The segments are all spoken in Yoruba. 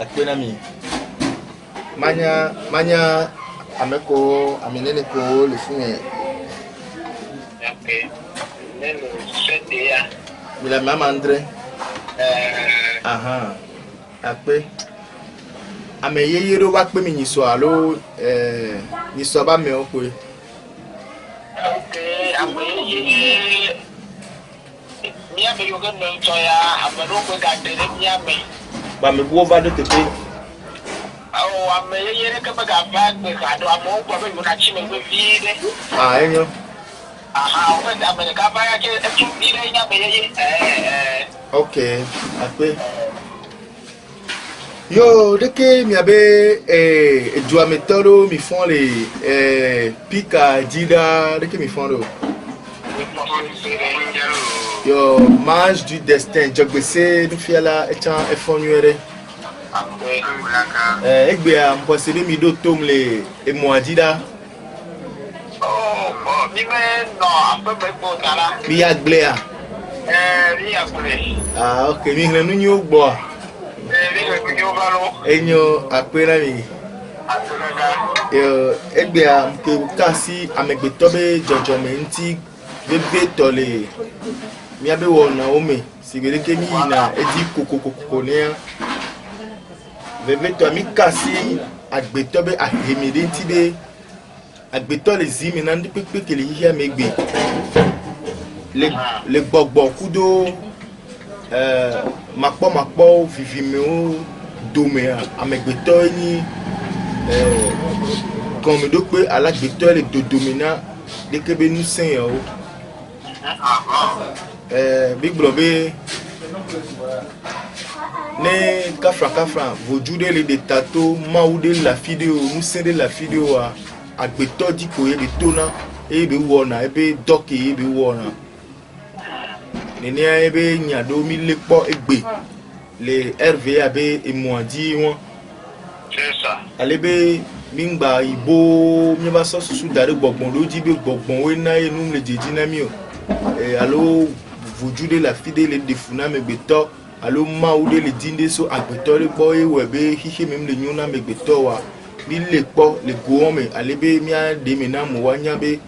Akpenami. Manya ameko aminene ko le fune. Ok. Nelo sete ya. Mila mama Andre. Aha. Akpe. Ame yeye ro wa pe mi nyiso alo nyiso ba me okwe. Ok, ame yeye miame yoga no choya, ame no ko ka tere miame. Ba me bo ba do tete. Oh, ame yeye ka ba ga ba be ka do amo ko be na chi me be vide. Ah, enyo. Aha, o be ame ka ba ya ke tu vide nya be yeye. Okay, akpe. Yo, dès que mi avait du amétoro, mi font les pica, dida, dès que mi font le. Yo, mange du destin, jogbese, nous fier là, et tiens, et font nuere. Egbe a m'possédé mi do tom les et moi dida. Oh, mi me no, ape be ko tala. Mi aglea. Mi ape. Ah, ok, mi hlen nu nyo gbo. Mi ko nyo balo. Enyo akwera mi. Yo, egbe a mke kasi amegbetobe jojo me nti bebe tole. Mi abe wona ome, sigere ke mi na edi kokokoko ne. Bebe to mi kasi agbetobe ahemide nti be agbetole zimi na ndi pepe kele hia megbe. Le gbogbo kudo makpo vivime o dome amegbeto ni comme do pe alagbeto le dodomina de ke be nu sen yo big blobe ne kafra vojude le de tato maude la vidéo nu sen de la vidéo agbeto di ko e be tona e be wona e be doki e be wona nene ebe nyado mi lepo egbe le RV abe emoadi won C'est ça. alebe mingba ibo mi ba so susu dare gbogbon loji be gbogbon we na enu le jeji na mi o alo vojude la fide le defuna megbeto alo maude le dinde so agbeto le po ewe be hihe mem le nyuna megbeto wa mi lepo le go me alebe mi a de me na mo wanya be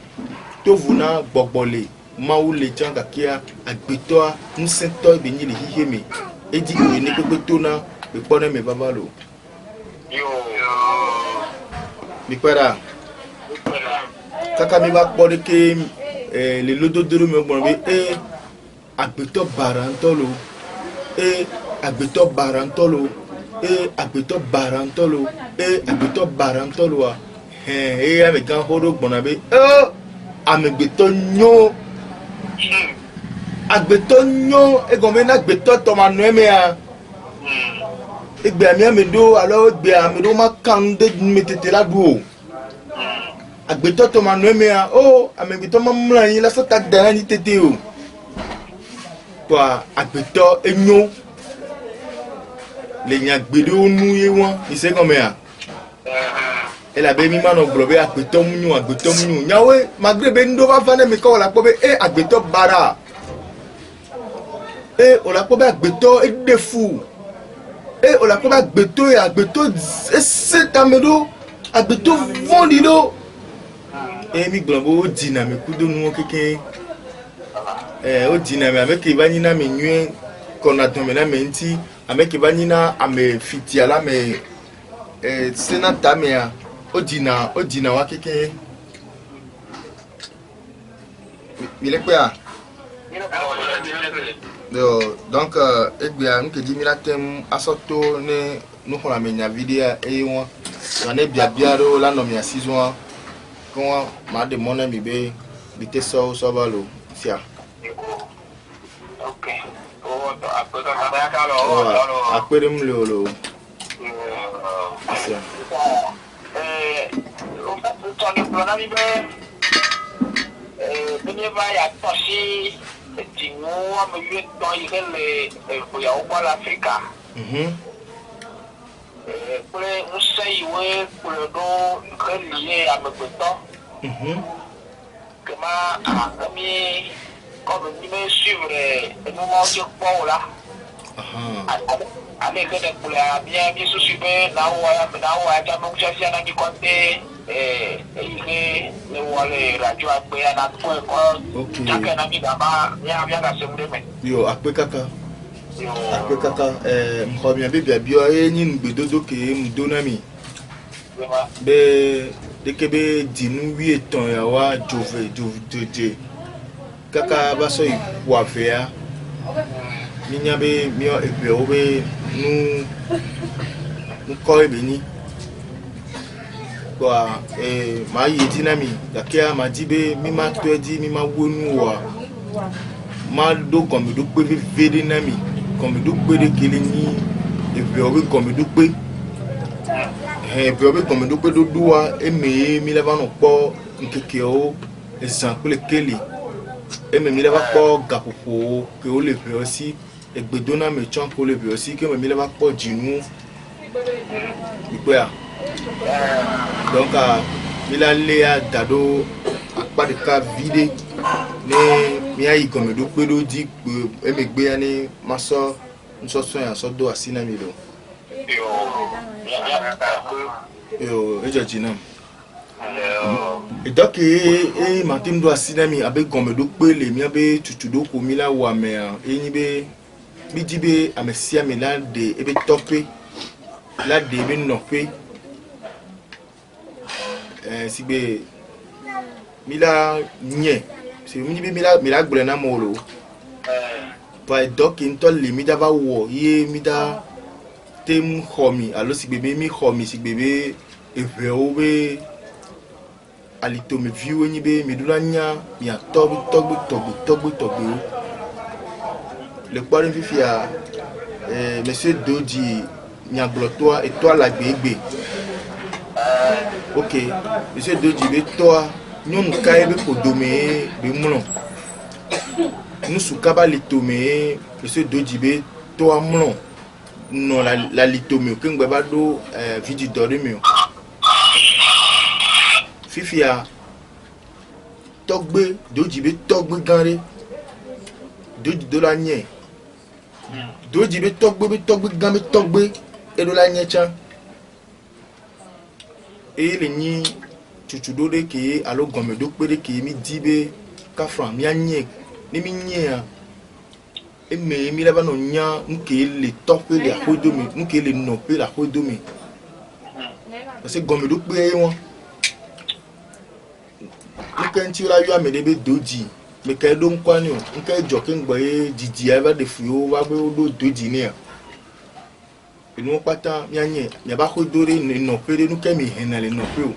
tovuna gbogbole mawu le tchanga kia agbetoa nusento benyi le hiheme edi ene pepetona be pone me babalo Yo. mi para kaka mi ba pode ke le lododoro me gbon be agbeto barantolo agbeto barantolo agbeto barantolo agbeto barantolo ame kan horo gbon be amegbeto nyo agbeto nyo egome na agbeto to ma no eme a egbe ami amedo alo egbe amedo ma kan de metete la du agbeto to ma no eme a amegbeto ma mla yin la so ta dana ni tete o kwa agbeto enyo le nya gbedo nu ye won ise gome a ela be mi mano globe agbeto munyu nyawe magrebe ndo va fane mi ko la pobe agbeto bara olapo be agbeto edefu olapo be agbeto esetamedo agbeto vondido mi glombo dina me kudo nu keke o dina me ameke bani na me nwe kona don me na me nti ameke bani na ame fiti ala me senata me a o dina wa keke mi le pe a donc egbe a nke di mi la tem asoto ne no hola me nya video won na bia ro la no mi season ko ma de mona mi be bite so balo sia Okay. Oh, apa tu nak kalau akpere m lo sia untuk ni pernah ni punya banyak pasti timur menyuit tu ikan le punya orang Afrika. Pule usai we pule do ikan liye ame betul. Kema kami kau ni me suivre nous mangeons pas là. ame ke de kula bien mi susu be na wa ja mo je na ki konte ile le wale radio agbe na ko okay taka na ki dama ya ga se mure yo akpe kaka mkhomya bibia bio enyi ngbedodo ke mdonami be dekebe dinu wi eton ya wa jove kaka baso iwavea minya be mio ebe obe nu ko ebe ni kwa ma yiti nami dakia ma dibe mi ma twedi mi ma wonu wa ma do komedo pe vede nami komedo pe de kele ni ebe obe komedo pe ebe obe komedo pe do duwa eme mi leva no po nkeke o exemple kele eme mi leva po gapopo ke o le pe osi egbedona me chan ko le pe osi ke mi leva po jinu ipe a donc mila lea dado apade ka vide ne mi ayi komedo pe do di emegbe ya ni maso nso so ya so do asina mi do yo ejojina idoke matin do asina mi abe komedo pe le mi abe tutudo ko mi la wa me eyin be mi dibe amesia mi la de ebe tope la de be no pe sigbe mila nye si mi be mila gbere na molo pa doc into le mi da va wo ye mi da tem khomi alo sigbe mi khomi sigbe be eve obe alito me view ni be mi dula nya mi togbe le kwari fifia monsieur Doji nya glotoire et toi la gbegbe. Ok, monsieur Doji be toi nous kaebe ko domé be mulon nous sukaba litome monsieur Doji be toi mulon non la litome ke ngbe ba do vidi dorimi fifia togbe Doji be togbe ganre Doji do la nye Doji be togbe gambe togbe e do la nye chan e le ni chuchudo de ke alo gomedo pe de ke mi dibe ka fran mi anye ni mi nye a e me mi la ba no nya nke le tope le akodo mi nke le no pe la akodo mi parce que gomedo pe e won nke nti la yo amede be Doji me ka do nkwani o nke jo ke ngbo e didi eva de fuyo wa be do Doji ni a inu pata mi anye mi ba akodo re no pe de nu ke mi hena le no pe o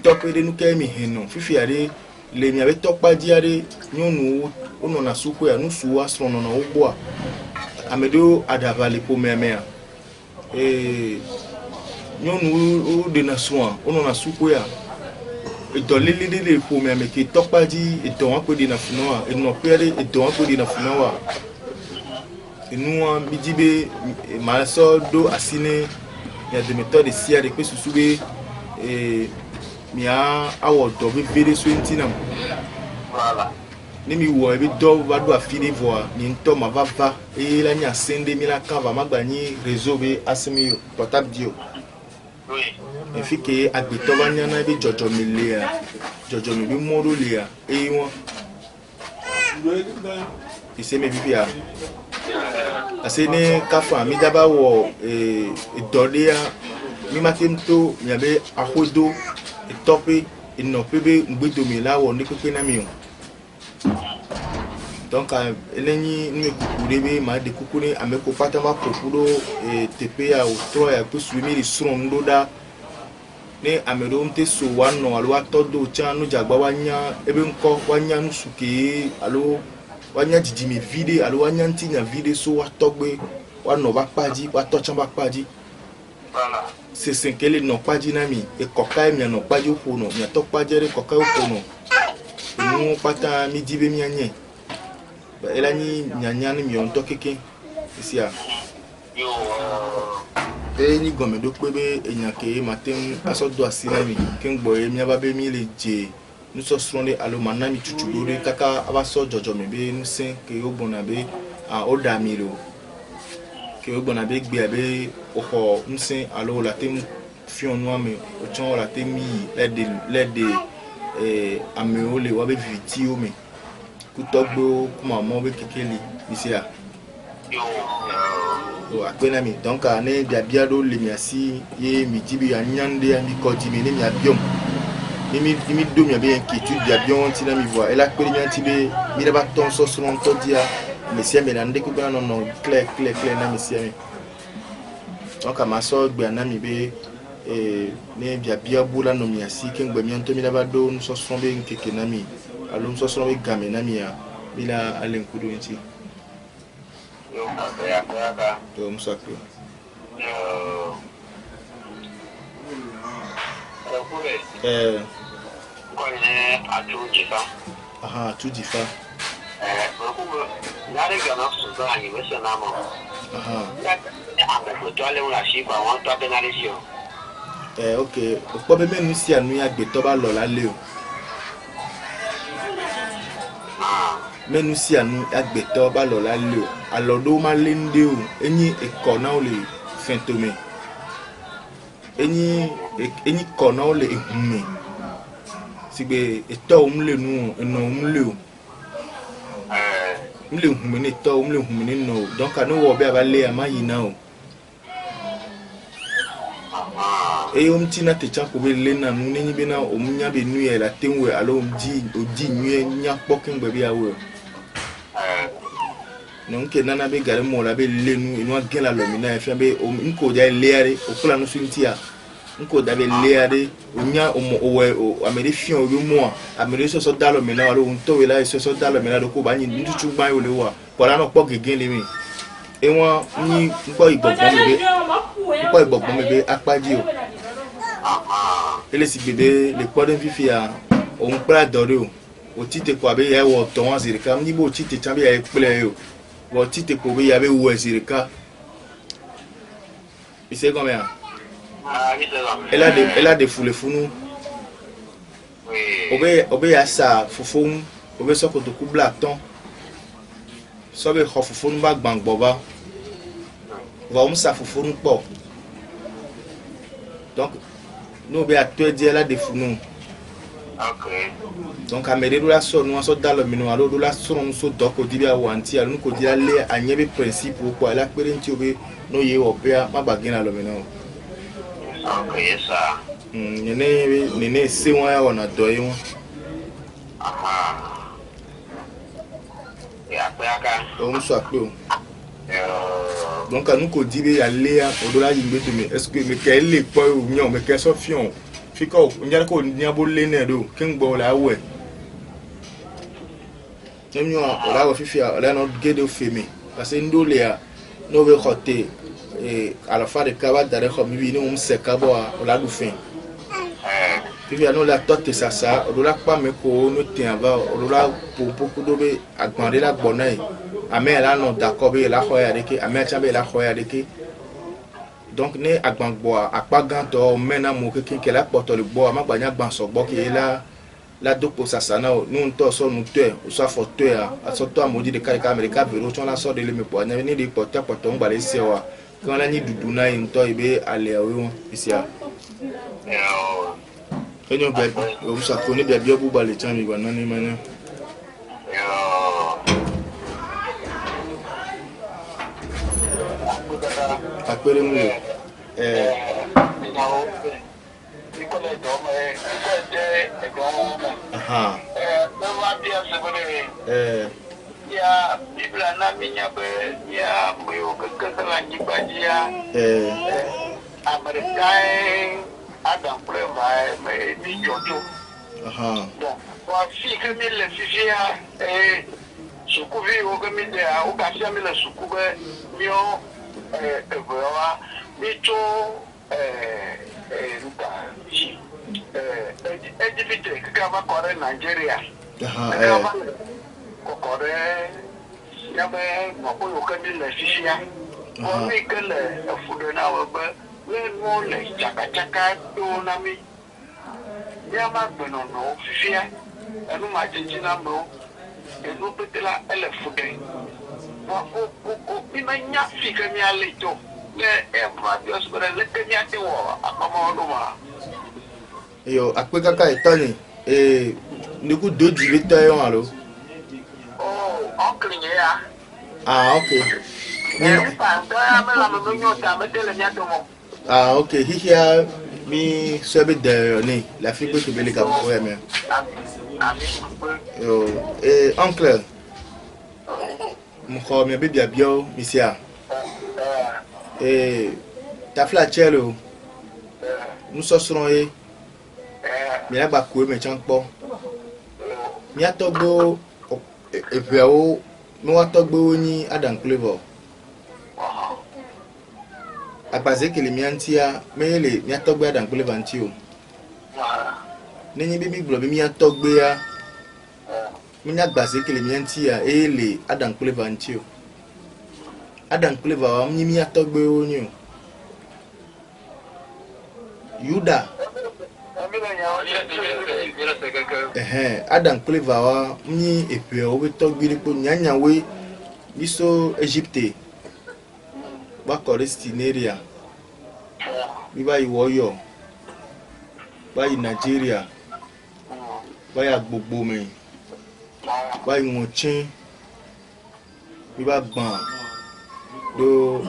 tope de nu ke mi heno fifi are le mi ave topa di are nyonu ono na suko ya nu suwa srono na ogbo amedo adavale po memea nyonu o de na suwa ono na suko ya eto lele de po meme ke topa di eto wan pe de na funoa eno pere eto wan pe de na funoa enu wan bidibe ma so do asine ya de méthode sia de pe susube mia awo do be vede so ntinam voilà ni mi wo e be do ba do afide voa ni nto ma va e la nya sende mi la kan va magba ni réseau be asimi portable dio oui e fi ke agbeto ba nya na be jojo mi le a jojo mi be moro le a e won ise me bibia ase ni kafa mi da ba wo e dole a mi matemto mi abe ahodo tope ino pebe ngbedomi la wo ni pepe na mi o donc eleni ni kukure be ma de kukure ameko pata ma kokuro tepe ya o tro ya pe suimi ri sron loda ne amero mte so wano alo atodo cha no jagba wanya ebe nko wanya nu suke alo wanya jijimi vide alo wanya ntinya vide so watogbe wano ba paji watocha ba paji voilà c'est senkele no paji na mi e kokai mi no paji opono mi to pajere kokai opono nu pata mi dibe mi anye ba elani nyanya ni mi on to keke isia yo ni gomedo pebe enyake matin asodo asina mi kengbo e mi ababe mi le je nu so stronde alo manami chuchudore kaka abaso jojo mi be nu sen ke obona be a oda mi lo que vous avez bé au nsé alors la tem fion noir mais au temps la tem l'aide ameo le wabe vitio mais kutogbo kuma mo be kekeli ici là akpenami donc ane biabia do le miasi ye mi dibi anyande ami kodi mi ne mi abiom mi do mi abi inquiétude biabion tina mi voix elle a peli mi antibe mi da ba ton so so to dia monsieur me nande ko gana non clair na monsieur mi donc ma so gbe na mi be ne biabia bula no miasi ken gbe mi anto mi da ba do so so be nkeke na mi alo so so be game na mi ya bila alen kudo nti to musakwe aha tu difa ok opo be menu si anu ya gbe to ba lo lale o menu si anu agbeto ba lo lale o alodo ma lende o eni ekona o le fentome eni kona o le ehunme sigbe eto o mle nu eno o mle o mle hunme ne eto o mle hunme ne no donc anu wo be abale amayina o e o mtina te chanko be le na nu ni be na o munya be nu ya la tenwe alo oji nyu nya pokin gbe bi awo donc nana be gare mo la be le nu inu agen la lomina e fi be o nko ja leare o kula no suntia nko da be leare o nya o amere fion o mo amere so dalo mina alo nto we la so dalo mina do ko ba yin ntutu gba yo le wa ko la no po gegen le mi e won ni npo igbogbo mi be apaji o ele si bebe le podem fifia o mpra dore o tite ko abe ye wo to wan zirika ni bo tite chambe ye pele yo wo tite ko be ya be wo zirika ise comme ya elle a des foule funu obe ya sa fofon obe so ko to ku black ton so be kho fofon ba gbangbo ba va sa fofon po donc nous be atwe dia la de funu okay donc amere do la so no so dalo minu alo do la so no so doko dibia wanti alo ko dira le anyebe principe ko ala pere nti obe no ye opea ma bagina lo minu okay ça nene se won ya wona do yi won aha ya pe aka o mu so ape o donc anu ko dibe ale a odola yimbe to me est-ce que me ke le po o nyan me ke so fion fiko nyan ko nyan bo le ne do kin gbo la we nyo ola wo fifia ola no gede o femi parce que ndo le a no be khote et à la fin de kaba dare ko mi bi ni se kabo ola du fin fifia no la tote ça odola pa me ko no tin ava odola po do be agbande la gbonai ame la no d'accord be la khoya de ke ame chambe la khoya de ke donc ne agbangbo apa ganto mena mo ke la poto le bo ama gbanya gbanso gbo ke la dopo sasana no nto so no te o so foto ya asoto amodi de kare America vero ton la so de le me po ni de poto ngba le se wa kan la ni dudu na nto ibe ale awe won isia enyo be o sa ko ni be bi obu ba le chan mi gba na ni manya apere mu aha ya bibla na minya be ya moyo kakala njibajia amerikai adam prema me mi jojo aha bon wa fi que mi le fifia sukuvi o que mi de o gasia mi le sukube mio egoa mito luka ejibite kama kore Nigeria kama kokore yabe mako yo kemi le fifia o mi kele fudo na webe we mo le chaka do na mi ya ma gbeno no fifia enu ma jinjina mo enu betela ele fudo Bimanya fika mi alito. Le eva Dios gore le kenya te wo akamodo ma. Yo, akwe kaka etani. Niku doji beta yon alo. Oh, oncle ya. Ah, okay. Ah, okay. Hihia mi sobe de ni. La fille peut te beli ka pour elle même. Yo, oncle. Mon corps mi bébé bio, misia. Ta flachelo. Nous sortirons mi agba ko me chan po. Mi atogbo epewo mi wa togbo ni Adam Clever. Abaze kele mi antia mele mi atogbo Adam Clever anti o. Nenyi bi mi glo bi mi atogbo ya. Mi nya abaze kele mi antia ele Adam Clever anti o. Adam Clever mi atogbo o ni o. Yuda Adam Clever wa ni epe o be togbi ko nyanya we biso Egypte ba Palestine bi ba iwoyo ba Nigeria ba ya gbogbo me ba iwochin bi ba gban do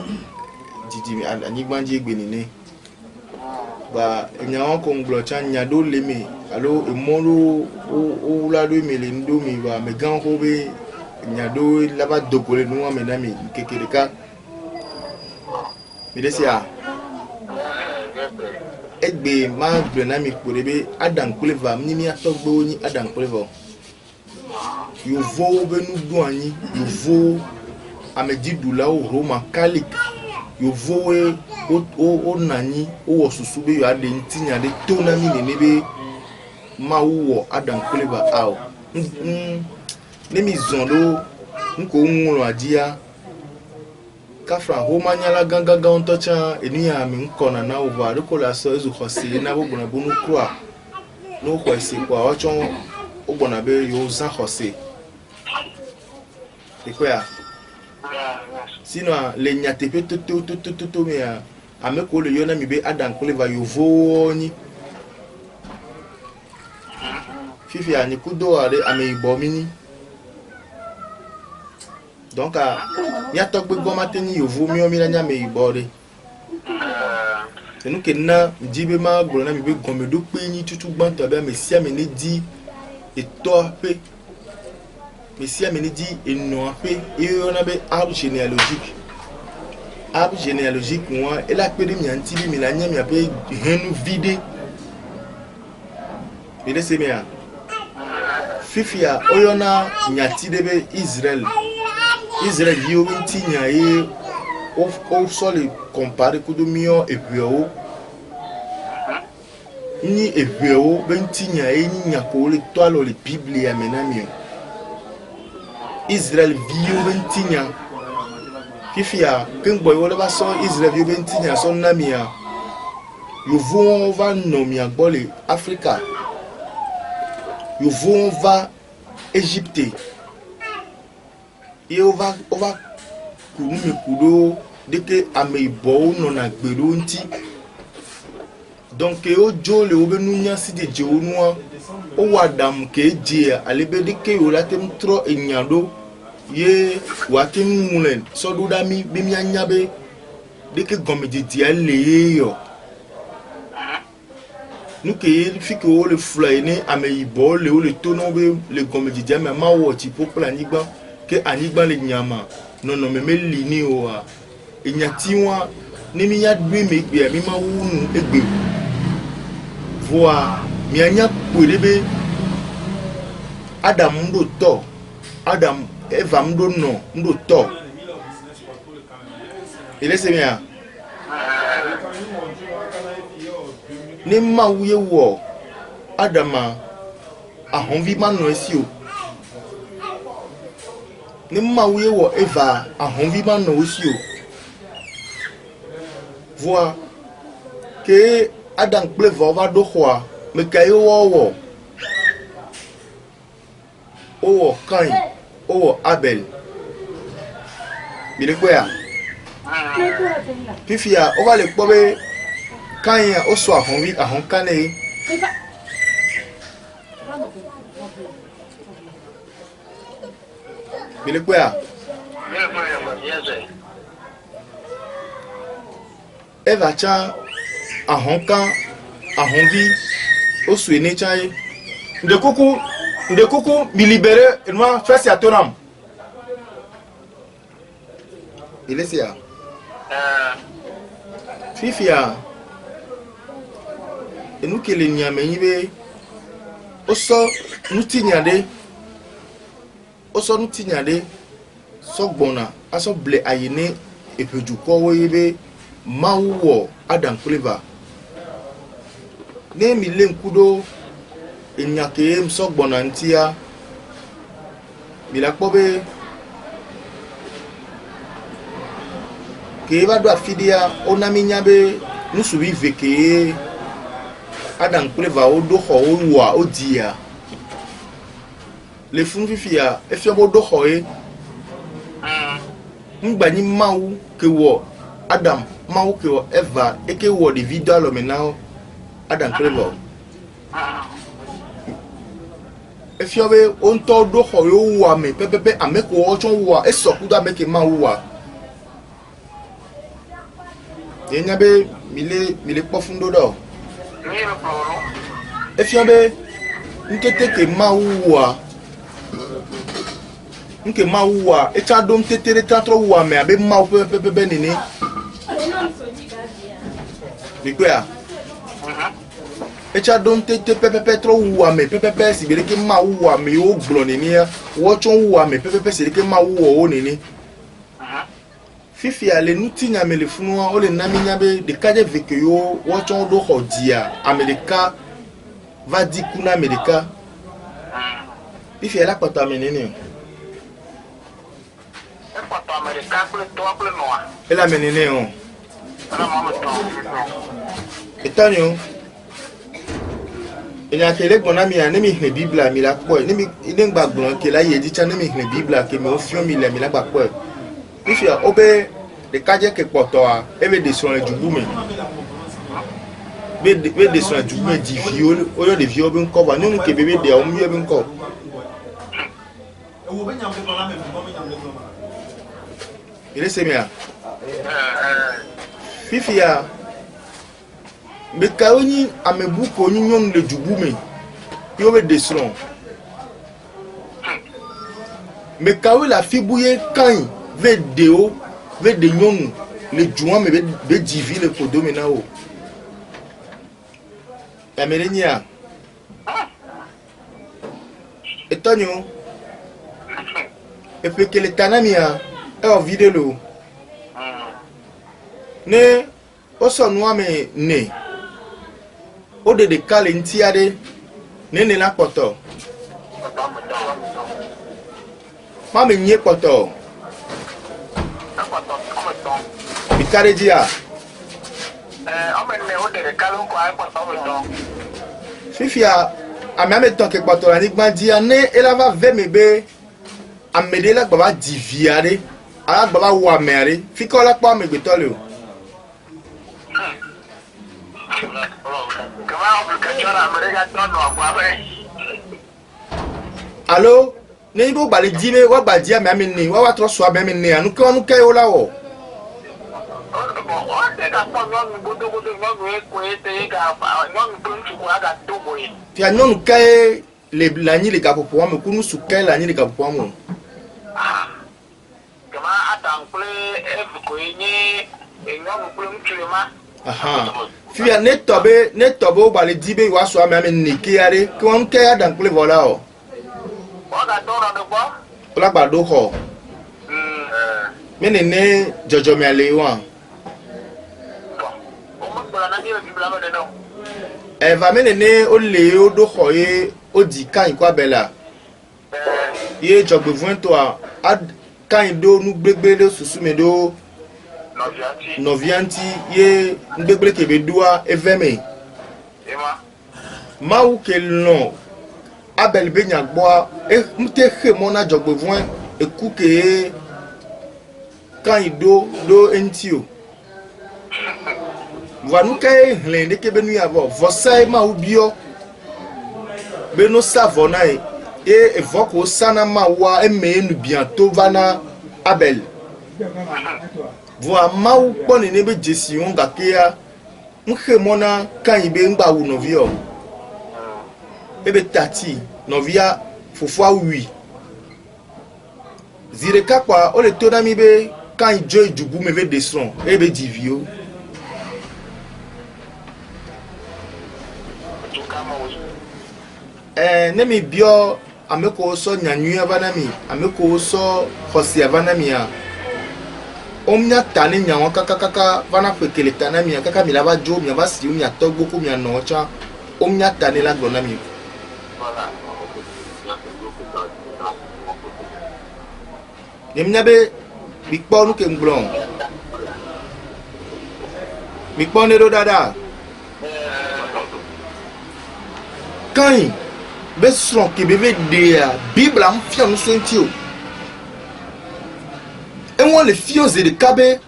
didi anigbanji egbeni ni ba nyawo ko nglo chan nyado leme alo emoro o lado mele ndo mi ba me gan ko be nyado laba dogole no me na mi kekereka mi desia egbe ma gbe na mi porebe Adam Clever mi mi atogbo ni Adam Clever yo vo be nu do anyi yo vo amedi dula o Roma Catholic yo vo we o nani o wosusu be yo ade ntinya de tona mi ne be ma wo Adam Clever aw ne mi zondo nko nwuro adia kafra ho manyala ganga onto cha eniya mi nko na over de ko la so ezu khose na bo bona bonu kroa no ko ese kwa o chon o bona be yo za khose ikoya sino le nyate pe to me ameko le yona mi be Adam Clever yo voni fifi ani kudo are ame ibo mini donc ya to gbe go mateni yo vo mi o mi na nya me ibo re enu ke na jibe ma gbo na mi be gon me do pe ni tutu gban to be me sia me ne di eto pe me sia me ne di eno pe e ona be arbre généalogique moi et la pe de mi anti bi mi la nya mi ape henu vide mi de se mi a fifia oyona nyati debe Israël yo ntinya e o so le comparer ko do mio epuo ni epuo be ntinya e ni nya ko le to alo le Bible ya menami Israël vio be ntinya fifia kengboy wole ba so Israël vio be ntinya so namia yo vont va nomia bolé Africa yo vont va Égypte et on va kunu me kudo de que ameibo no na gbero nti donc o jo le obenunya si de je onua o wadam ke je alebe de ke o latem tro enyado ye watem mulen so do dami bi mi anyabe de que gomedi di ale yo nous que fiko le fly ni ameibo le o le tono be le gomedi di ma wo ti popula nigba ke anigba le nyama non me li ni o a enyati wa ni mi ya dwe me gbe mi ma wunu egbe voa mi anya kwelebe Adam ndo to Adam Eva ndo to ile se mi a ni ma wuye wo Adama ahonvi manu esi o ni ma wuye wo Eva ahonvi manu esi o voa que Adam Clever va do khoa me kayo wo o Cain o Abel il est quoi? Fifia, on va le pober quand il y a au soir, on vit à Honkané. Il est quoi? Elle va tiens à Honkan, à Honvi, au Souéné Tchaï. De coucou, me libérer, et moi, fais à ton âme. Il est là. Fifia, et nous qui les niamé, au sort, nous tignadé, au sort, nous tignadé, sok bona, à son blé aïné, et puis du coup, oui, maouo, Adam Cleva. Ne mi len kudo, et n'y a que sok bonantia, Milakobe. Que va doit fidia on a minyabe nous suivi veke Adam Cleva o do ho wa o dia le fun fifia e fi obo do ho e ngba ni mawu ke wo Adam mawu ke wo Eva e ke wo de video lo menao Adam Cleva e fi obe on to do ho yo wa me pepepe ameko o chon wa e so ku da make mawu wa il y a des mille profondes d'or. Et puis, il y a des maoua. Il y a des maoua. Et tu as donc été les tantres ou mais avec maou peu bénéné. Mais quoi? Et tu as donc été pépé trop ou mais pépé si bien que maoua mais au blonné. Ou autre ou mais pépé c'est que maoua au néné. Fifi ale nous tinya me le funua o le naminya be de kade vekeyo watchon do hodia America va di kuna America Fifi elle a pas ta menene elle a menene on etanyo enya kele gbona mi ani mi hne Bible mi la po ni mi ngba gbon ke la ye di cha ni mi hne Bible ke mi o fion mi la gba po if you obey the kaje ke potoa ebe de son du boumé be de son du boumé di viol o yo de viol ben ko ba nu ke bebe de o mi ben ko il est semia fifia be kaoni amebu ko ni nyon le du boumé yo be de son me kawi la fibouye kan Vedéo, Védéon, le jouant me divi le podo menao. La mélenia. Et Tonio. Et puis que le tanamia est en vidéo. Ne, au son noir mais ne. Au de calentia ne ne la poto. Ma me nye poto. Mikare dia. Fifia, a même temps que quand on a dit que dia ne, elle va vers mebe, a m'aider là baba diviare, a baba wa mere, fiko la pas me betolo. Allô? Ne bo bale dime wa ba dia me amene wa tro so ba amene anu ka anu kai ola wo ti anu kai le lani le kapo po mo kunu su kai lani le kapo po mo kama atangle e ko yin enyo mo mchirema aha fia ne tobe bale dibe wa so ba amene ke yare ko anu kai adangle vola o ola gbado ho mene ne jojo mi ale wa va mene ne o le o do ho e o di kan kwa bela ye jogbe fun to a kan do nu gbegbe le susu me do novianti ye gbegbe ke be dua eveme ma u ke no Abel Benyagboa et mte mona jogbe voin et couke quand il do entio va nous kay hlende ke benu yavo vosa ma ubio beno savona e evoque sana ma wa emenu bientôt vana Abel voa mau poni nebe jesi on gakia mkhemona kan ibe ngba wu novio ebe tati novia fofua wi zireka kwa ole tonami be kan ijo ijubu meve desron ebe divio nemi bio ameko so nyanyu avanami ameko so hosi avanami a omnya tani nyawo kaka vana kwekele tanami kaka milava jo mya basi umya togbo ko mya nocha omnya tani la glonami nemnya be bikpo nu ke nglon bikpo ne do dada kai be son ke bebe de bible am fia no sentio et moi les fios et les cabés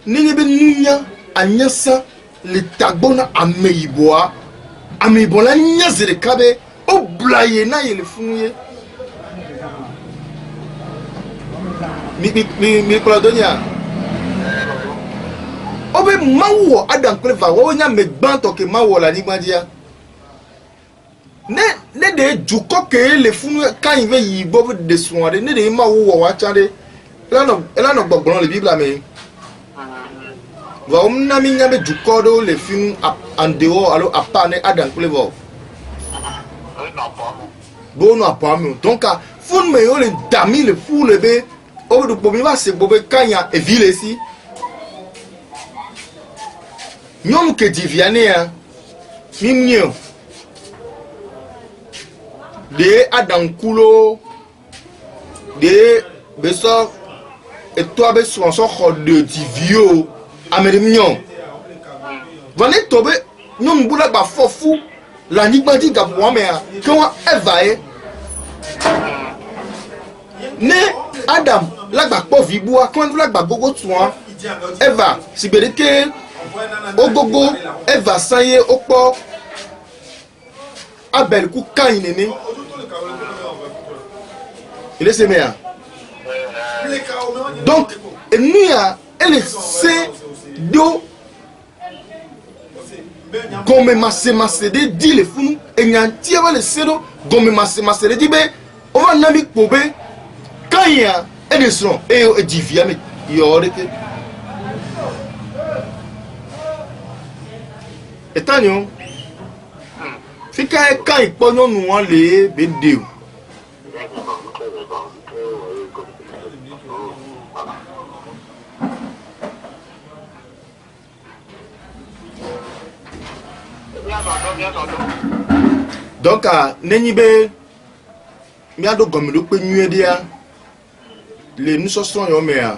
ni be nunya anyasa le tagbona ameiboa ameibola nyaze le cabé o blaye na ye le funuye mi claudonia obe mawo adan kleva wo nya me gbanto ke mawo la ni gbadia ne de juko ke le funu kan ive yibo de soare ne de mawo wa chande ela no gbogbon le bible me va omna mi nya be juko do le funu en dehors alors à part ne adan kleva bono apami donc fun me yo le dami le fou le be o du pomi va se bobe kanya e ville si nyom ke diviane ya mimnyo de adankulo de beso et toi be so de divio amerimion vane tobe nyom bula ba fofu la nigbadi ga boame a ko eva e ne Adam lagba po vibu akon lagba gogo tuan Eva sibedeke ogogo Eva sanye opo Abel ku kan nene il est semé donc enia elle c'est do gomme masse de di le funu enyanti ava le sedo gomme masse de di be on va nami pobe kaya edison e divia me yoreke etanyo fika e kan iponyo nu won le be de o donc neni be mi ado gomme do pe nyu dia le nous sommes yo mea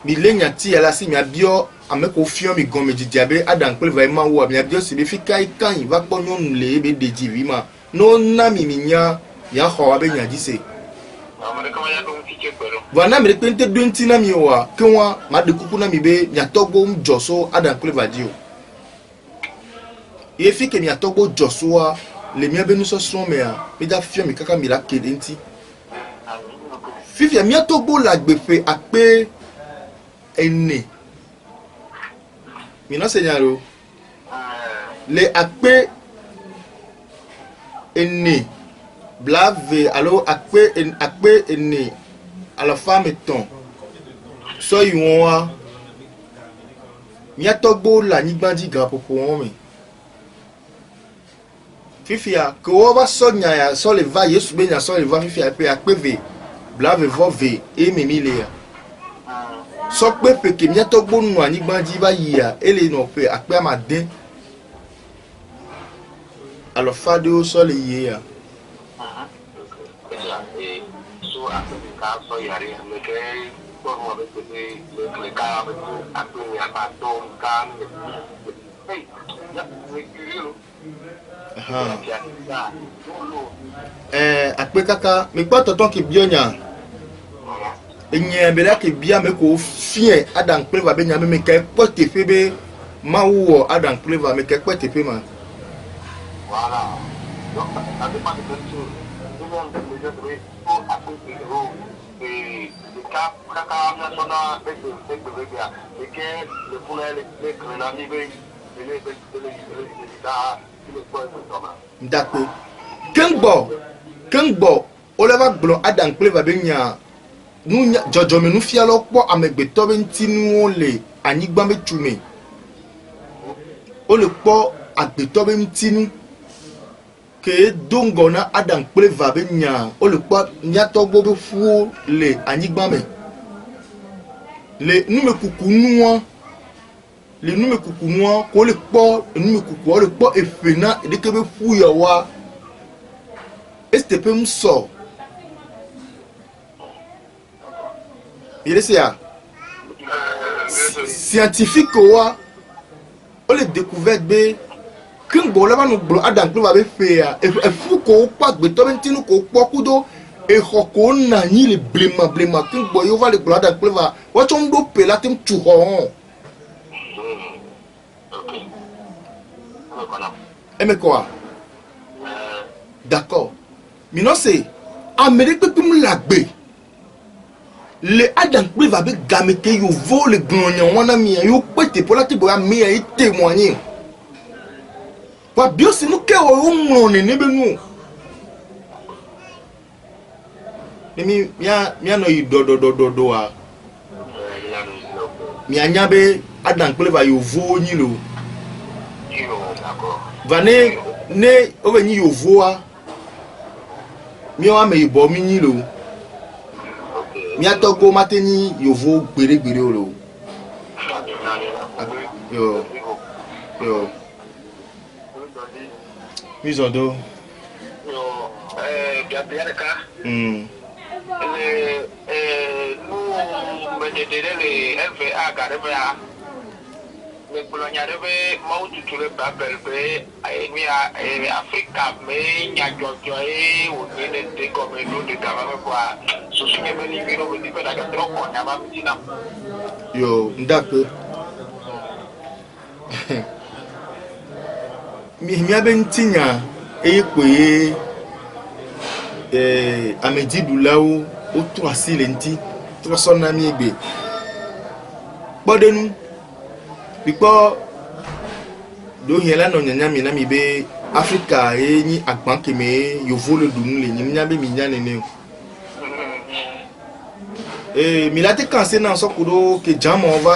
mi lenya ti ala si mi abio ameko fio mi gomme di diabe adan pe vraiment wo mi abio si be fika kan yi va ponyo nle be de divi ma no na mi nya ya ho abe nya di se wana mi pente donti na mi wa kenwa ma de kuku na mi be nya togbo mjoso adan pe va dio ye fike mi atogbo joso le mi abe nous sommes mea mi da fio mi kaka mi la kedenti Fifi mi atogbo la gbefe ape ene mi no señalo le ape ene blave alors ape ene à la femme ton so yiwon wa mi atogbo la nigbandi ga popo won mi Fifi a ko wa so nya ya so le va Yesu be nya so le va Fifi ape ve blave vove e memile ya so pe peke mi to gbonu anigbanji ba yi ya ele no pe ape amade alo fade o so le yi ya so Africa so yare me ke ko mo be le ka be ape ni apa to kan hey ya ape kaka mi gbo toton ki bionya enye be la ke bia me ko fie Adam Clever be nya me ke pote fe be ma wo Adam Clever me ke pote fe ma voilà donc ça dépend de quelque chose nous on peut dire que pour appliquer et cap national et que le poulet les grenadiers d'accord kengbo oleva blo Adam Clever be nya nu jojo me nu fialo po amegbeto be ntinu le anigba me tume o le po agbeto be ntinu ke dongo na Adam Clever be nya o le po nyato gbo be fu le anigba me le nu me kuku nuwa le nu me kuku nuwa ko le po nu me kuku o le po efena de ke be fu ya wa este pe mso il est là scientifique wa o le découverte be king bo la ba no blo Adam Clever be fe ya e fu ko pa gbe to bentinu ko pokudo e hoko na ni le blema king bo yo va le blo Adam Clever wa chon do pe la tem tu ho e me quoi d'accord mais non c'est Amérique tum la gbe le Adam Clever be game ke yo vo le gnonyan wana mi yo pete pour la ti bo ya mi e témoigner wa bio se no ke o ngone ne be nu mi no yi do a mi anya be Adam Clever yo vo ni lo va ne o be ni yo vo a mi o ame ibo mi ni lo mi atogo mateni yo vo gbere o lo yo mise en dos nous les FA gareba le colonial be maudu tule babel be ai Africa me nya jojo e o ni de comme nous de gaba quoi so singe be ni bino be ba da tro ko nya ma bitina yo ndako mi abentinya ekwe Amedi Doulaou o 3 lenti 300 na mi egbe bodenu biko do yela no nyanya mi na mi be Africa ni agban keme yo vole dunu le ni nyabe mi nyane ne mi la te kanse na so kudo ke jamo on va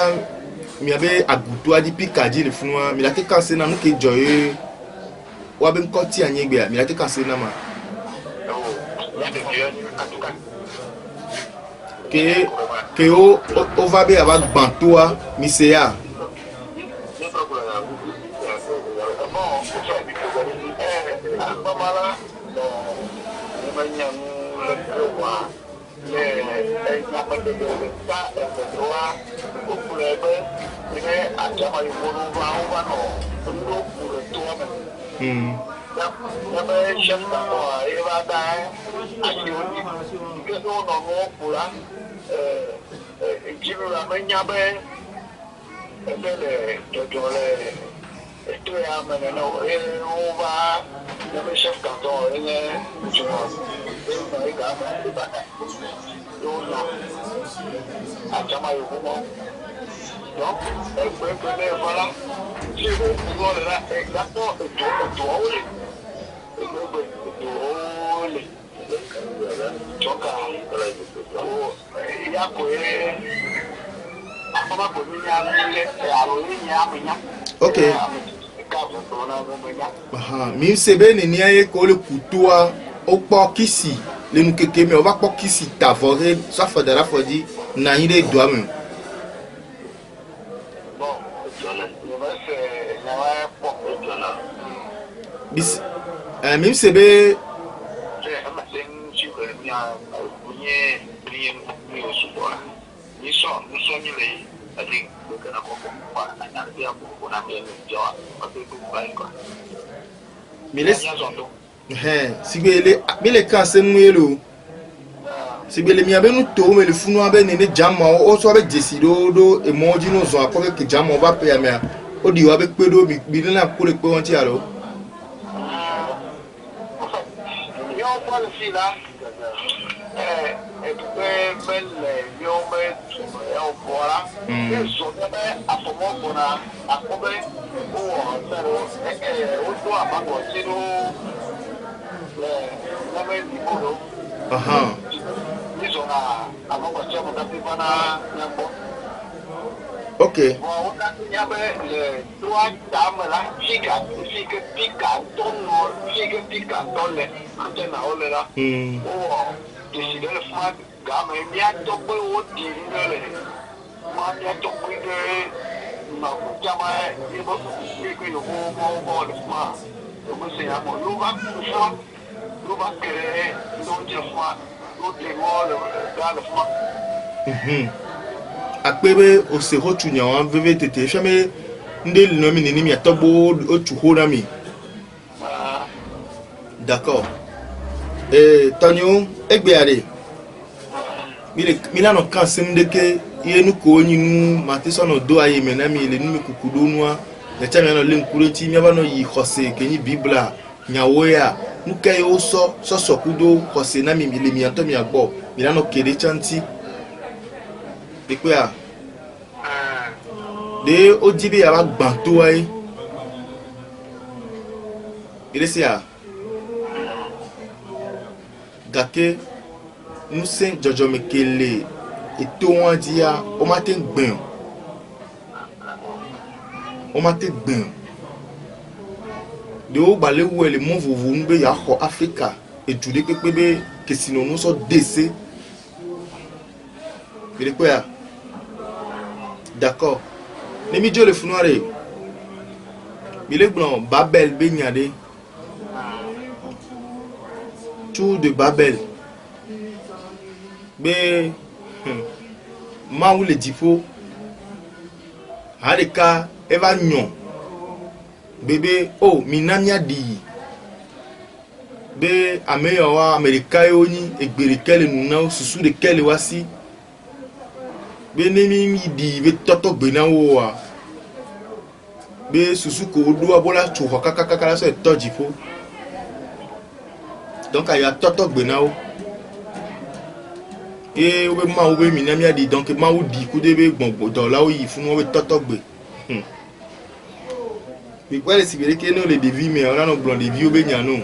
mi abe agutu adi pikadi le funwa mi la te kanse na no ke joye wa be nkoti anyegbe mi la te kanse na ma que o va be aba bantoa mi seya ok mi sebe ni ni ko le kutua o po kisi le nu keke me o va po kisi tavore so fodara fodi na ire do am bis mi sebe mi le sigele mi le kan se nwelo si bele mi abenu to me le funu abe ne jama o so abe jesi do emoji no zo akobe ke jama ba pe ya me o di wa be pe do bi na ko le pe won ti alo yo policy la belle yo me o bora so be afomo bona akobe o sero o do abago ti do na me di bolo aha hizo na abago ti mo da bana nyambo okay o da nyabe le tua tamala fika tono fika tole antena olela o decide le fa game mia to pe o di le ma mia to pe de ma chama e bo que yo mo le fa o se llama lu va querer no te fa no te le da le fa akpebe osego tunya wan veve tete feme nde no mi ni mi atogbo o tuho na mi d'accord Tonyo egbeare milano kan semdeke yenu ko nyinu matiso no do aye menami le numi kukudo nua le chama no lenkureti mi aba no yi khose kenyi bibla nyawoya nuke yo so kudo khose na mi le mi anto mi agbo milano kere chanti ekwe a de ojibe aba gbanto ai iresia gake nusen jojo mekele eto won dia o ma te gbin de o gbale wo ele mo vovo ngbe ya ko Africa etude pepebe kesino no so dese bile ko ya d'accord ne mi jo le funoare bile gbon Babel be nyade tout de Babel be ma ou le dipo harika eva nyon bébé oh minamia di be ameyo wa America yoni egberikele nuna susu de kele wasi be nemi mi di be toto gbena wo wa be susu ko do abola tu kakakaka so to dipo donc aya toto gbena wo e o be ma o be minamia di donc ma o di ku de be gbongbon do la o yi fun o be toto gbe mi kwale sibere ke no le devi me ona no blond devi o be nyano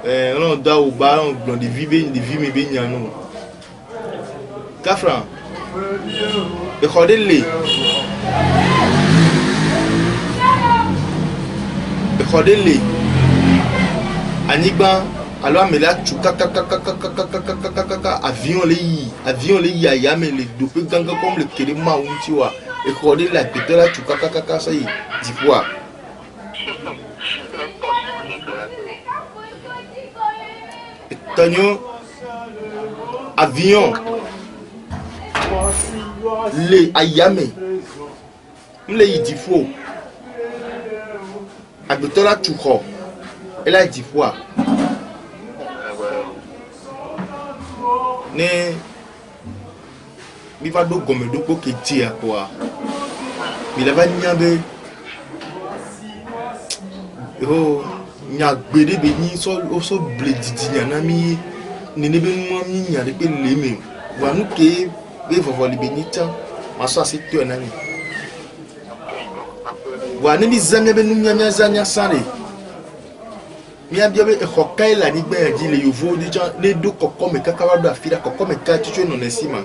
ona da o ba on blond devi me be nyano kafran e khodele anigba alo amela chuka kaka avion le yi ayame le dope ganga comme le kele ma unti wa e khodele la petela chuka kaka ça yi dipoa Tonyo avion le ayame mle yi difo agbetola chuko ela difo ne mi va do gomme do ko keti akwa mi la va nyabe yo nya gbede be ni so bledidi nyana mi ne be mo mi nya de pe leme wa nu ke be vovoli be ni tan ma so ase to na mi wa ne mi zamia be nu nya zanya sare mi abia be hokai la ni gbe ji le yovo di jan le do kokome kaka do afira kokome ka tutu no na sima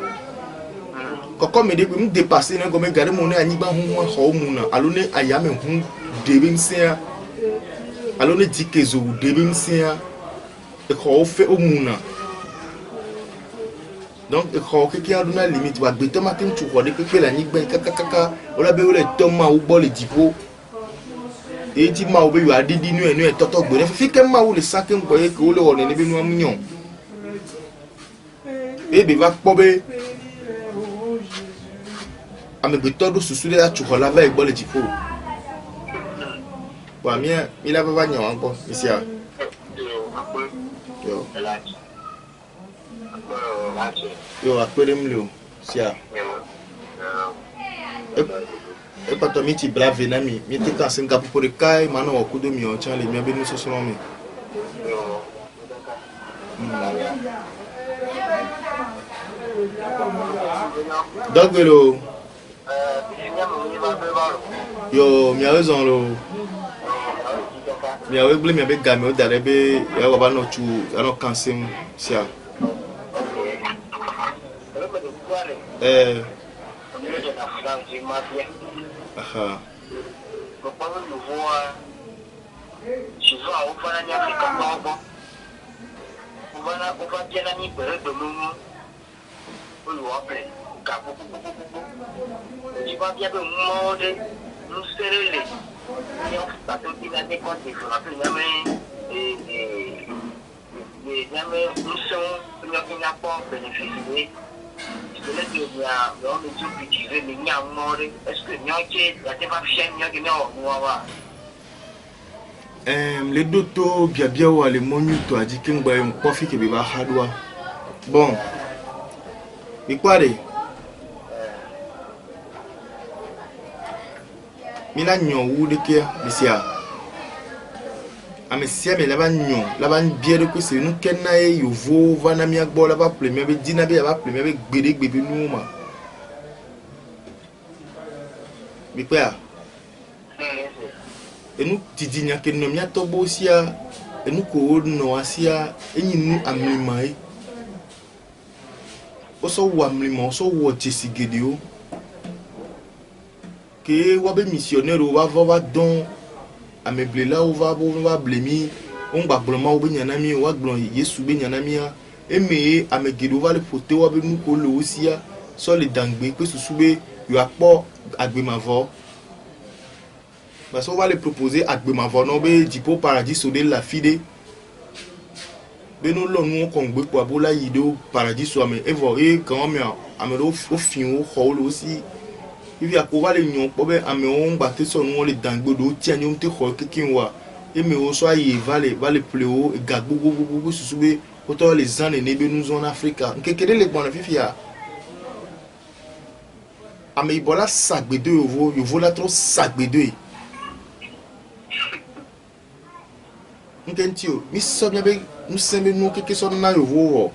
kokome de mi dépasser na go me gare mo na anigba hu ho mu na alo ne ayame hu de bi nsia alo ne dikezo de bi nsia e ko fe o mu na donc e ko ke ki aduna limite wa gbe to ma tin tu ko de pe la nigba kaka o la be o le to ma o bo le dipo e ti ma o be yo adidi nu enu e toto gbe fi ke ma o le sake nko ye ke o le woni ni bi nu amunyon e be va pobe amegbe todo susu le atu ko la va e gbo le dipo wa mi la va nyan anko isia yo Yo akpere mlio sia. E pato mi ti brave na mi te kan Singapore pour kai mano okudo mi o chan le mi abenu so so mi. Dogwelo. Yo mi a raison lo. Mi a oublié mi avec game o dare be ya wa ba no chu ano kansim sia. Aha. Les doto bien ou les monu to a dit que ngba un coffee que ba hadwa. Bon. Et quoi de? Mina nyon ou de ke bisia. Amesia me laba nyon, laba bien de que c'est nous kenna e yovo vana mi agbo laba premier be dina be laba premier be gbede gbebe nou ma. Bi kwa? Et nous tidinya ke no mi atobo sia e nous ko no asia enyi nu amlimai. Oso wa amlimai oso wo chesigedeo. Que wabe missionnaire ou va don ameble là ou va blemi on va blema ou benyanami ou glon yesu benyanami e me amegedo va le pote wabe nu ko lo osia so le dangbe que susube yo apo agbemavo parce on va le proposer agbemavo no be dipo paradis de la fide be no lo nu ko ngbe po abola yido paradis so ame evo e quand me amero au fin o ho lo aussi il y a quoi les nions pour ben améon battre son nom les dangbo do tiens nions te khol kekin wa et me o so aye va le plus haut gagbo gogo susube autant les ans ne be nous en Afrique nkekere le bon fifia ame ibola sagbedo yo vola trop sagbedo nkentio mi so bien be nous sembe nous keke so na yo wo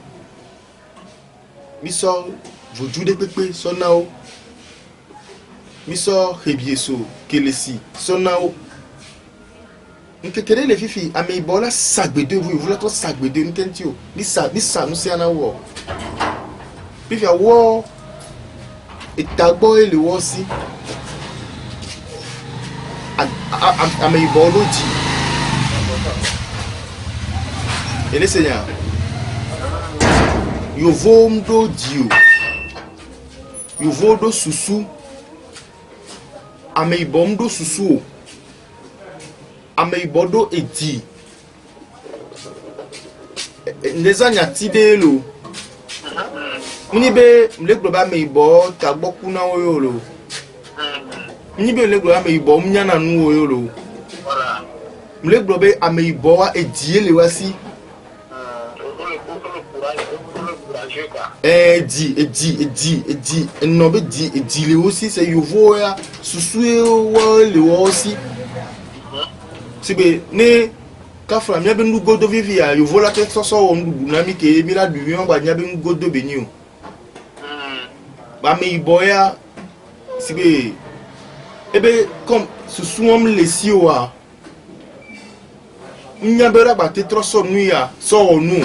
mi so vojude pepe so na o miso hebieso kelesi sonao nkekere le fifi ame ibola sagbedo vous voulez trop sagbedo nkentio bisa nous c'est ana wo fifi awo itagbo ele wo si ame ibolo ji ele senya yo vomdo dio yo vodo susu ame ibomdo susu ame ibodo eti nezanya tidelo mnibe mlegloba ame ibo tagboku na oyolo mnibe mlegloba ame ibo mnyana nu oyolo mleglobe ame ibo wa ediele wasi nobe di le aussi c'est yovo ya susue wa le aussi sibe ne kafra mi abenu godo vivi ya yovo la tete so ndu na mi ke mi la du yon ba nya ben godo benio ba me iboya sibe ebe comme susuom lesi wa nya bera ba tete so nu ya so nu.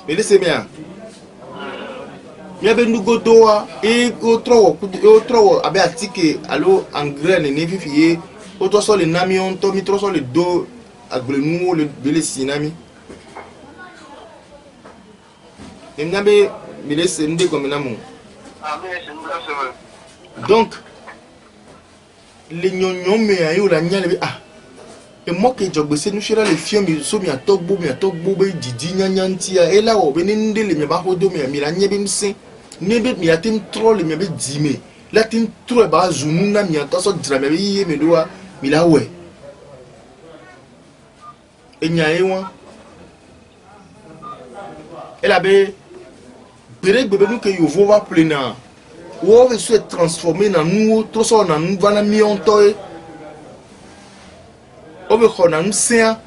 Ele se bien. Mia be nugo doa e o trowo abe atike alo engrais ne fifié o to so le nami on to mi tro so le do aglenu le bele sinami. Emnabe bele se ndé comme namu. Donc les nyonyon me ayo la nya le et moi que je bosse nous chira les films ils sont mi atogbo be didi nyanyantia et là o beninde le mi ba hodo mi la nyebe mse nebe mi atim troll mi be dime la tim troll ba zunu na mi ataso drame be yiye me doa mi la we enya ewa elle avait bere nous que yovo va plena ou va se transformer dans nous trop ça dans nous va na mionto o be khona nous sia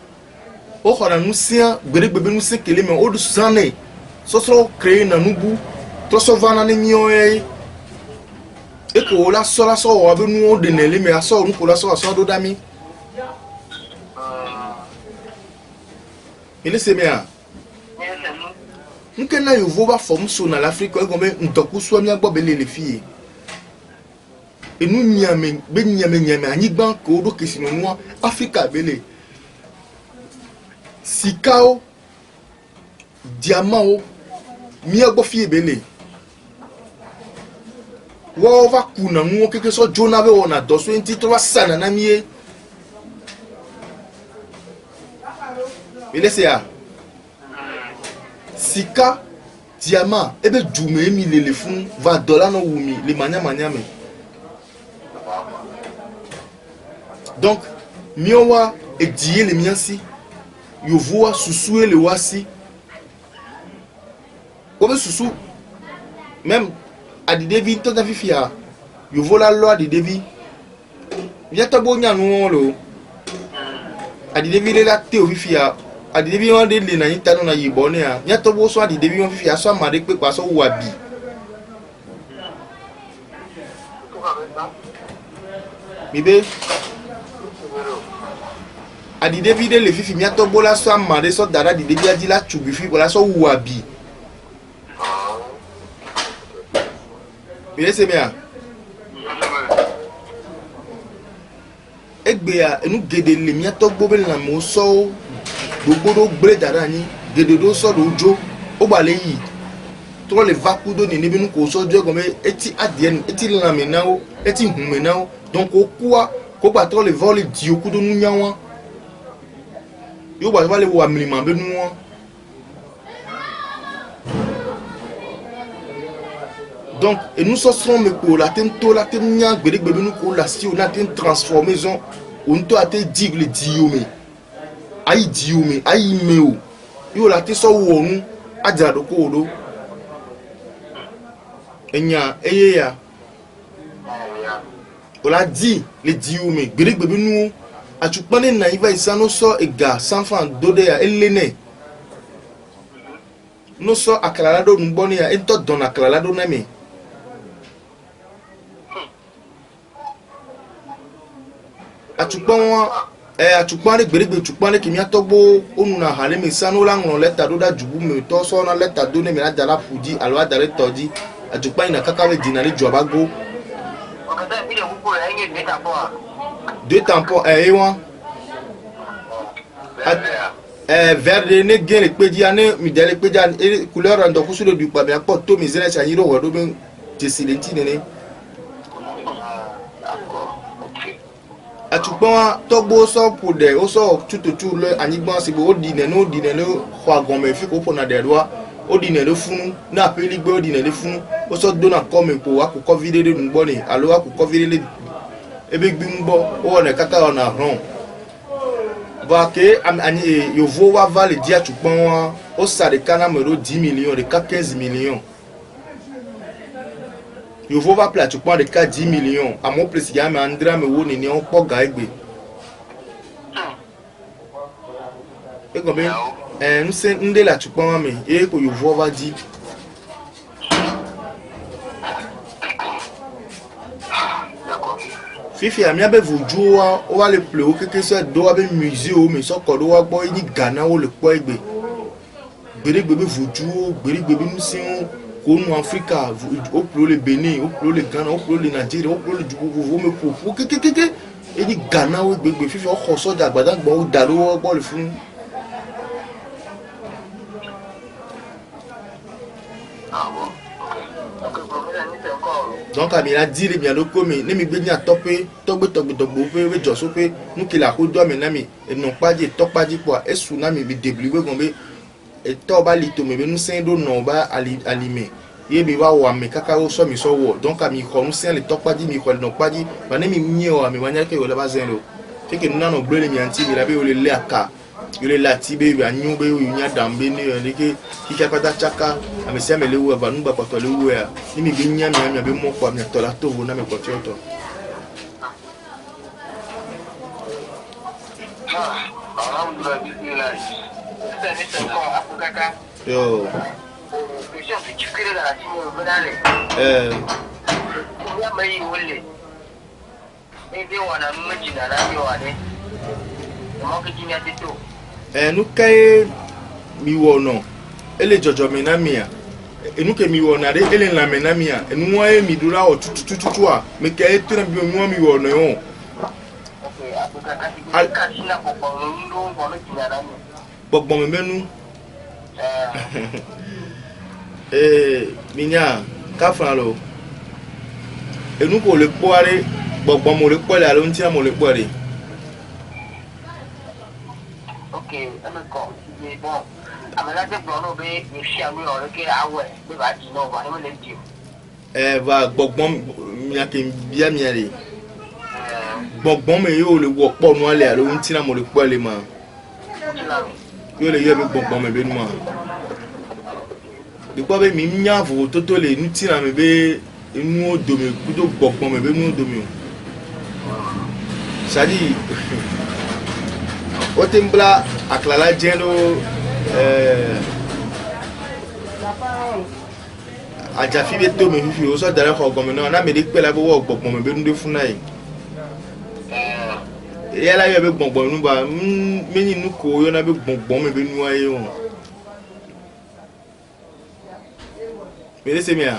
o khona nous sia bere nous se kele mais o du sané so créer dans nous bu trop ça va na mion et que la so wa be nous de nele mais aso nous ko la so do dami il est bien nke na yovo ba forme so na l'Afrique ko be ntoku so mi agbo bele le fie enu nyame be nyame anyi gban ko do kesino no Africa bele sikao diamant mi agbo fie bele wo va kuna nu keke so jona be wona do so enti to sana na mie il est ça sika diamant ebe djume mi le fun va dollar no wumi le manya me donc miowa e die le miansi yo voa susu le wasi obe susu même a di devi to da fifia yo vola lo di devi ya to bonya nu lo a di devi le la te o fifia a di devi on de le na ita no na yibone a ya to bo so a di devi on fifia so amade pe pa so wabi mibe a di devi de le fifi mi to bo la so amade so dara di devi a di la chubi fi bo la so wabi c'est bien. Egbea enu gede le mi to gbo be na mo so gbogbo do gbre dara ni gede do so do jo o gba le yi to le vaku do ni bi nu ko so jo go me eti adie ni eti la me na o eti hun me na o donc o kuwa ko gba to le vol di oku do nu nyawan yo gba ba le wo amilima be nu won donc et nous sommes pour la tento la temnya gbede nous ko la si on a une transformation on to a te digle diome ai diome ai meo yo la te so wonu ajado ko do enya eya on l'a dit les diome gbede nous a tu pane na iva isano so ega san franc dode ya elene no so akala do nboni ya ento don akala do na me atukpan le gbere tukpan le kimi atogbo onu na hale me sanu la ngron leta do da jubu me to so na leta do ne me la dala fudi alo adare todi atukpan na kaka we dinale jobago deux tampons ewan verde ne gen le peji ane mi dele peji ane couleur ndo kusu le du pa be apo to mi zele cha yiro wodo be tesilenti nene atukpan togbo so pode o so tututu le anigban sibo o dine no kwa gome fi ko pona de doa o dine le funu na peli gbe o dine le funu o so dona come po akoko video de ngbo ni alo akoko video le ebe gbi ngbo o ne kaka ona ron va ke ani yo vo wa vale di atukpan wa o sa de kana mero 10 millions de 15 millions yo vou va plat atukpan de 10 millions a mon presi ya me andra me wo ni on po ga egbe e go be nse nde la atukpan me e ko yo vou va di fifi amia be voju wa o va le ple o keke so do wa be musée o me so ko do wa gbo ni Ghana o le po egbe gbere be voju gbere be nusin ko nu Africa o pro le Benin o pro le Ghana o pro le Nigeria o pro le Djibouti o me po keke e ni Ghana o gbegbe fifi o ko so da agbadan gbo o da lo gbo le fun donc amira dire bien le comme ne mi gbenya topé togbe pe we jo so pe nu ki la ko do me na mi e non pa di topa di po e tsunami bi débliwe gombe e to ba li to me be nu sen do no ba alime ye bi wa wa me kaka o so mi so wo donc ami ko nu sen le topa di mi ko no pa di ba ne mi nye o ami wanya ke o le ba zen lo ke ke nu na no bre le mi anti mi la be o le aka yole lati be anyu be unya dambe ni ke kika pata chaka amesi amele wo ba nuba pato le wo ya ni mi be nya mi be mo kwa mi to la to wo na me ko ti oto alhamdulillah bismillah c'est quoi apukaka yo je suis tikire da ti mo bedale ya mai wolle ebe wana miji na radio ade mo ke jinya tito nu kai mi wo no ele jojo mi na mia enu ke mi wo na de ele na me na mia enu wa mi dura o tutututu a me ke etu na bi o mi wo no yo okay apukaka ti ka sina popo ndo bono jinya na mi gbogbo me menu minya ka fran lo enu ko le po are gbogbo mo le po le alo nti mo le po re okay ameko ye bon amela de bono be ni fi ami o ke awe be ba di no ba ni le di va gbogbo mi ake bia mi re gbogbo me yo le wo po nu ale alo nti na mo le po le ma yo le yo be gbogbo me be nu ma bi po be mi nyavo toto le nti na me be inu odo me kudo gbogbo me be nu odo mi o sadi o tembla aklala jeno ajafi be to me fifi o so dare ko gomo na me de pe la bo gbogbo me be nu de fun nai yala yo be gbogbo nu ba meni nu ko yo na be gbogbo me be nu aye o me se mi a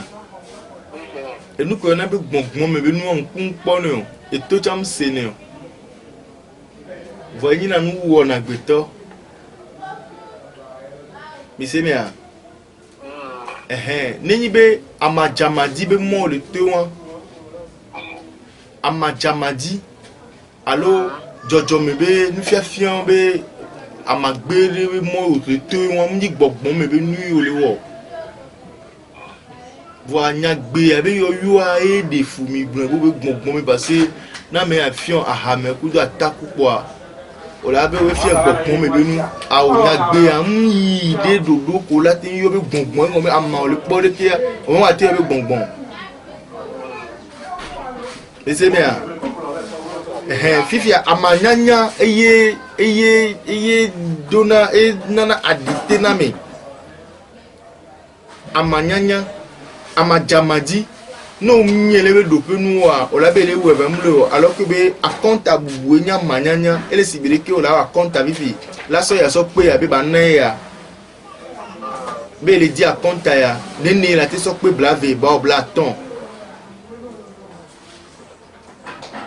enu ko na be gbogbo me be nu on kun po ni o eto cham se ni o voyin na nu wo na gbeto mi se mi a neni be amajamadi be mo le te won amajamadi allo jojo me be nu fiafian be amagbere be mo le te won mi gbogbo me be nu yo le wo vo anya gbe abe yo yo a e de fu mi gbon bo be gbogbo me parce na me afian ahame ku do ataku po a o la be we fi gbogbo me be nu a o nya gbe am yi de dodo ko la tin yo be gbogbo mo me amma o le po de ke o wa te be gbogbo ese me a fifi amanyanya eye dona nana adite na me amanyanya amajamadi no nyele do pe nu wa o la be le we ba mlo alors que be akonta bubu nya manyanya ele sibire ke o la akonta fifi la so ya so pe abi ba na ya be le di akonta ya nene la te so pe blave ba o blaton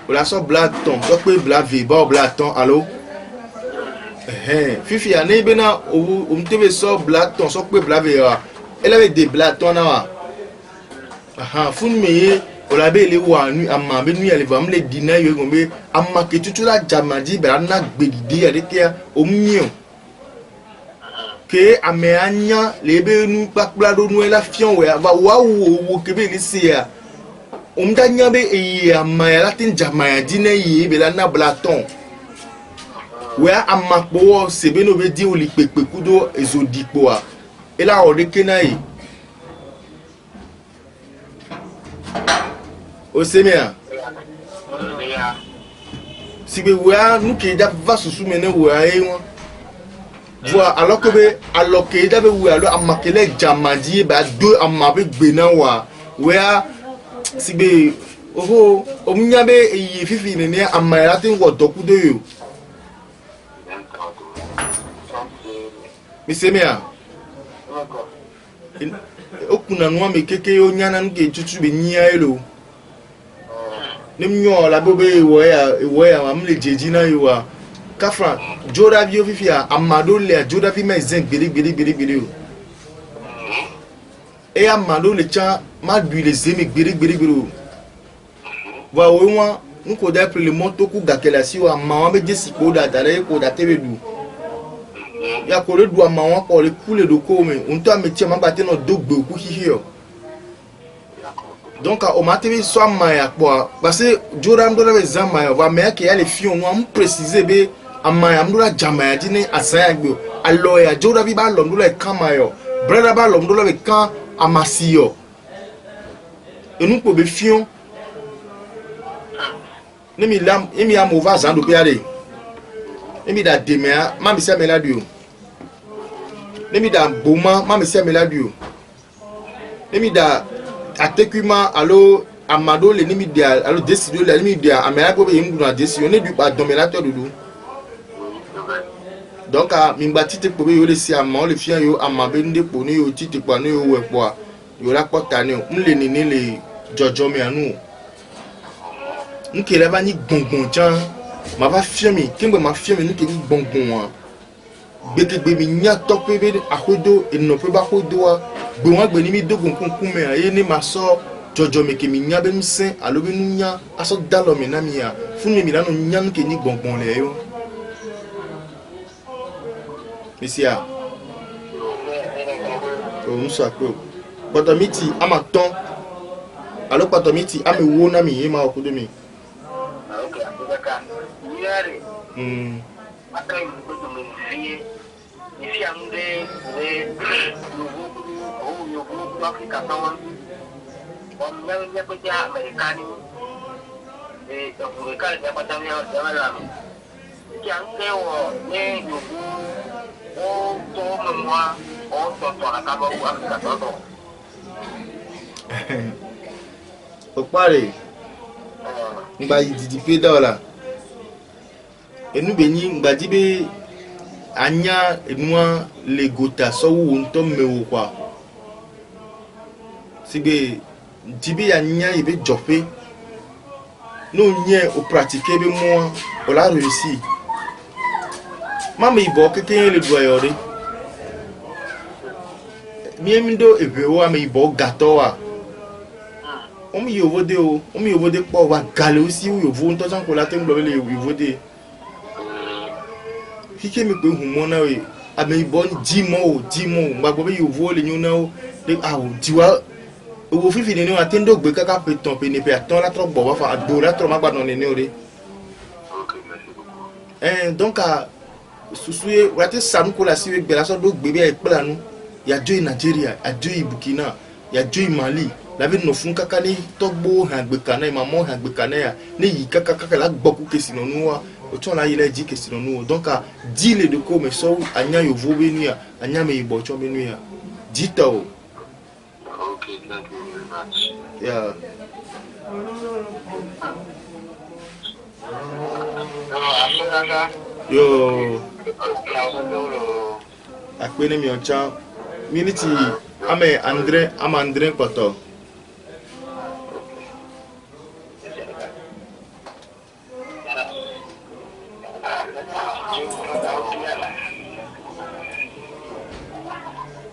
o la so blaton so pe blave ba o blaton allo fifi ya ne be na o mtebe so blaton so pe blave ya ele avait des blaton na wa fun meye o la be le wa nu amma be nu ya le va mle dina yo ngombe amma ke tutu la jamadi be na gbegide ya de ke o mio ke ame anya le be nu pakpla do nu la fion we va wa wo ke be ni se ya o mda nya be e amma ya la tin jamadi na yi be la na blaton we amma po se be no be di o li pepe kudo ezodipo a e la o de ke na yi o semia si be wa nu ke da va susu mene wa e won voa alors que da be wa lo amakele jamadi ba do amabe gbe na wa where si be oho omunya be yi fifi ne ne amara tin wo doku do yo mi semia okuna no me keke o nyana nke tutu be nyia elo nimnyo la bobe wo ya amle jeji na yo kafran joda bi ofifi amado le joda fi me zen gbere o e amado le cha ma bi le zemi gbere o wa wo won nko da pre le moto ku gakela si wa ma won be jesi ko da dare ko da tebe du ya ko le du ama won ko le kule do ko me unto ameti ma ba te no dogbe ku hihi donc o materi so maya po parce que joram do na zama va me ke ya le fion no am préciser be amaya mdula jamaya dine asaya gbo aloya joda bi ba lo mdula kamayo brother ba lo mdula be kan amasiyo enu po be fion nemi lam emi amova zando piade nemi da demea mami se meladio nemi da boma mami se meladio nemi da atekuma alo amado le nemi dia alo desido le nemi dia amaya go be yimdu na desido ne du ba domelateur dudu donc mingba tite po be yo le si ama le fian yo ama be nde po ni yo tite po ni yo wepo yo la pota ni nle ni le jojo mi anu nkele ba ni gbongbon jan ma ba fiami kimbe ma fiami ni ke ni gbongbon wa gbegbe mi nya to pe be akodo eno pe ba kodo wa gbe won gbe ni mi dogun kunkun me aye ni ma so jojo me ke mi nya be mi sin alo be nu nya aso dalo mi na mi ya fun mi lanu nya nke ni gbongbon le yo Misia o musa ko patomiti ama ton alo patomiti ame wo na mi yema okudo mi okay abaka yare akai mudo mi fie ni fie amde yo Afrika tawa on mel ko ja amerikani ko ka ja patam ya dala yang kewo ne yo o to mwa o to na ka ba Afrika to o pare ngba yidi pe dola enu beni ngba dibe anya enua legota so wo nto mewo kwa sibe dibe anya ibe jope no nye o pratiquer be mo o la réussi mama ibo keke le doyore miemindo ebewo ama ibo gato wa omi yovode o omi yovode po wa gale aussi o yovo nto san ko la tem gbe le yovode kike mi pe hun na we ame ibo dimo gbagbo be yovo le nyuna o le awo diwa owo fifi ni o atendo gbe kaka pe ton pe ni pe aton la tro gbo wa fa do la tro ma gbadon ni ore okay merci beaucoup donc susuye wate sanu ko la siwe gbe la so do gbe bi e pe lanu ya joy Nigeria ya joy Burkina ya joy Mali la vie no fun kaka ni togbo han gbe kana ma mo han gbe kana ya ni yi kaka la gboku kesi no nuwa o ton la ile ji kesi no nuwa donc di le de ko me so anya yo vo be nuya anya me ibo cho me nuya dita o okay thank you very much yeah yo akpene mi oncha miniti ame André Koto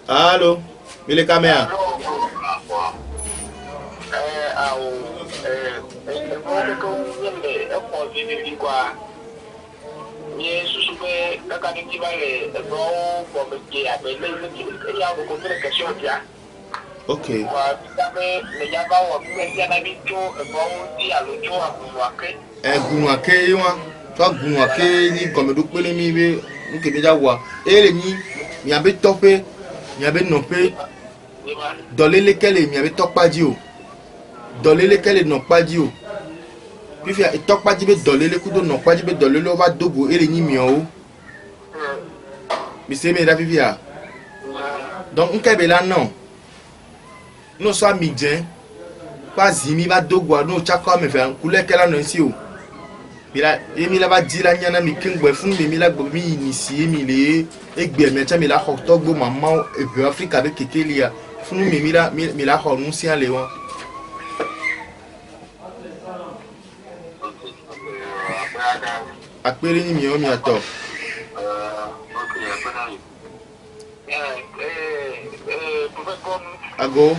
Allô Mile kamera ni susupe kaka ni tibale ebo ko be ya be le ni ya ko tere question dia okay wa tabe le ya ba wa be ya na bi to ebo ti alojo agunwake egunwake wa to agunwake ni komedo pele mi be nke be ja wa ere ni mi abe tope mi abe nope dolele kele mi abe topaji o dolele kele no paji o bifia itokpaji be dolele kudo no paji be dolele o ba dogo ere ni mi o mi se me da bifia donc nke be la no so amidjen pa zimi ba dogo no chakwa me fe kule kela no nsi o bila emi la ba di la nyana mi kingbo fun mi la gbo mi initier mi le egbe me cha mi la ho togbo mama e be Africa be kekelia fun mi la ho nu si ale won akpere ni mi o mi ato ago